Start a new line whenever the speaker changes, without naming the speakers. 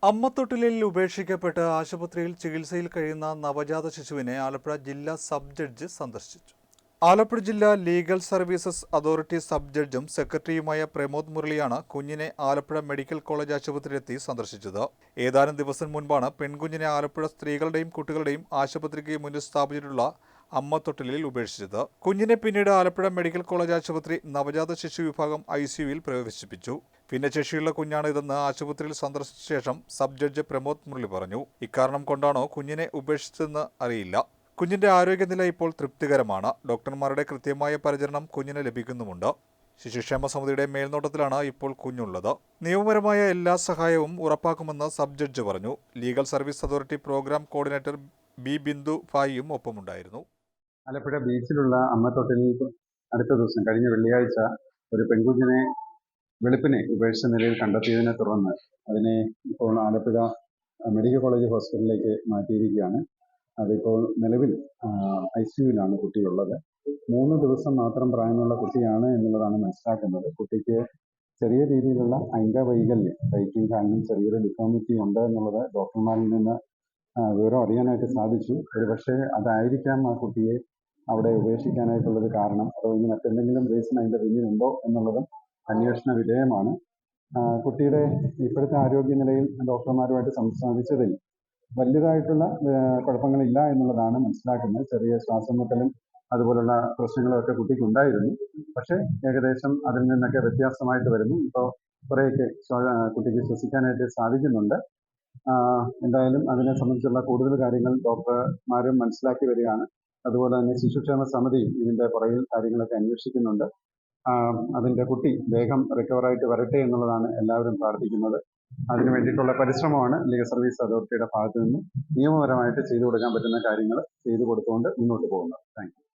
അമ്മത്തൊട്ടിലിൽ ഉപേക്ഷിക്കപ്പെട്ട് ആശുപത്രിയിൽ ചികിത്സയിൽ കഴിയുന്ന നവജാത ശിശുവിനെ ആലപ്പുഴ ജില്ലാ സബ് ജഡ്ജ് സന്ദർശിച്ചു. ആലപ്പുഴ ജില്ലാ ലീഗൽ സർവീസസ് അതോറിറ്റി സബ് ജഡ്ജും സെക്രട്ടറിയുമായ പ്രമോദ് മുരളിയാണ് കുഞ്ഞിനെ ആലപ്പുഴ മെഡിക്കൽ കോളേജ് ആശുപത്രിയിലെത്തി സന്ദർശിച്ചത്. ഏതാനും ദിവസം മുൻപാണ് പെൺകുഞ്ഞിനെ ആലപ്പുഴ സ്ത്രീകളുടെയും കുട്ടികളുടെയും ആശുപത്രിക്ക് മുന്നിൽ സ്ഥാപിച്ചിട്ടുള്ള അമ്മത്തൊട്ടിലിൽ ഉപേക്ഷിച്ചത്. കുഞ്ഞിനെ പിന്നീട് ആലപ്പുഴ മെഡിക്കൽ കോളേജ് ആശുപത്രി നവജാത ശിശു വിഭാഗം ICUവിൽ പ്രവേശിപ്പിച്ചു. ഭിന്നശേഷിയുള്ള കുഞ്ഞാണ് ഇതെന്ന് ആശുപത്രിയിൽ സന്ദർശിച്ച ശേഷം സബ് ജഡ്ജ് പ്രമോദ് മുരളി പറഞ്ഞു. ഇക്കാരണം കൊണ്ടാണോ കുഞ്ഞിനെ ഉപേക്ഷിച്ചതെന്ന് അറിയില്ല. കുഞ്ഞിന്റെ ആരോഗ്യനില ഇപ്പോൾ തൃപ്തികരമാണ്. ഡോക്ടർമാരുടെ കൃത്യമായ പരിചരണം കുഞ്ഞിന് ലഭിക്കുന്നുമുണ്ട്. ശിശുക്ഷേമ സമിതിയുടെ മേൽനോട്ടത്തിലാണ് ഇപ്പോൾ കുഞ്ഞുള്ളത്. നിയമപരമായ എല്ലാ സഹായവും ഉറപ്പാക്കുമെന്ന് സബ് ജഡ്ജ് പറഞ്ഞു. Legal service authority programme coordinator B. Bindu ഭായിയും ഒപ്പമുണ്ടായിരുന്നു.
ആലപ്പുഴ ബീച്ചിലുള്ള അമ്മത്തൊട്ടിലിൽ അടുത്ത ദിവസം കഴിഞ്ഞ വെള്ളിയാഴ്ച ഒരു പെൺകുഞ്ഞിനെ വെളുപ്പിനെ ഉപേക്ഷിച്ച നിലയിൽ കണ്ടെത്തിയതിനെ തുടർന്ന് അതിനെ ഇപ്പോൾ ആലപ്പുഴ മെഡിക്കൽ കോളേജ് ഹോസ്പിറ്റലിലേക്ക് മാറ്റിയിരിക്കുകയാണ്. അതിപ്പോൾ നിലവിൽ ICUവിലാണ് കുട്ടിയുള്ളത്. 3 ദിവസം മാത്രം പ്രായമുള്ള കുട്ടിയാണ് എന്നുള്ളതാണ് മനസ്സിലാക്കുന്നത്. കുട്ടിക്ക് ചെറിയ രീതിയിലുള്ള അംഗവൈകല്യം, കൈക്കും കാലിനും ചെറിയൊരു ഡിഫോമിറ്റി ഉണ്ട് എന്നുള്ളത് ഡോക്ടർമാരിൽ നിന്ന് വിവരം അറിയാനായിട്ട് സാധിച്ചു. ഒരുപക്ഷെ അതായിരിക്കാം ആ കുട്ടിയെ അവിടെ ഉപേക്ഷിക്കാനായിട്ടുള്ളൊരു കാരണം. അതോ ഇനി മറ്റെന്തെങ്കിലും റീസൺ അതിൻ്റെ പിന്നിലുണ്ടോ എന്നുള്ളതും അന്വേഷണ വിധേയമാണ്. കുട്ടിയുടെ ഇപ്പോഴത്തെ ആരോഗ്യനിലയിൽ ഡോക്ടർമാരുമായിട്ട് സംസാരിച്ചതിൽ വലിയതായിട്ടുള്ള കുഴപ്പങ്ങളില്ല എന്നുള്ളതാണ് മനസ്സിലാക്കുന്നത്. ചെറിയ ശ്വാസം മുട്ടലും അതുപോലുള്ള പ്രശ്നങ്ങളൊക്കെ കുട്ടിക്കുണ്ടായിരുന്നു. പക്ഷേ ഏകദേശം അതിൽ നിന്നൊക്കെ വ്യത്യാസമായിട്ട് വരുന്നു. ഇപ്പോൾ കുറേയൊക്കെ കുട്ടിക്ക് ശ്വസിക്കാനായിട്ട് സാധിക്കുന്നുണ്ട്. എന്തായാലും അതിനെ സംബന്ധിച്ചുള്ള കൂടുതൽ കാര്യങ്ങൾ ഡോക്ടർമാരും മനസ്സിലാക്കി വരികയാണ്. അതുപോലെ തന്നെ ശിശുക്ഷേമ സമിതിയും ഇതിൻ്റെ പുറകിൽ കാര്യങ്ങളൊക്കെ അന്വേഷിക്കുന്നുണ്ട്. അതിൻ്റെ കുട്ടി വേഗം റിക്കവറായിട്ട് വരട്ടെ എന്നുള്ളതാണ് എല്ലാവരും പ്രാർത്ഥിക്കുന്നത്. അതിനു വേണ്ടിയിട്ടുള്ള പരിശ്രമമാണ് ലീഗൽ സർവീസ് അതോറിറ്റിയുടെ ഭാഗത്തു നിന്നും നിയമപരമായിട്ട് ചെയ്തു കൊടുക്കാൻ പറ്റുന്ന കാര്യങ്ങൾ ചെയ്തു കൊടുത്തുകൊണ്ട് മുന്നോട്ട് പോകുന്നത്. Thank you.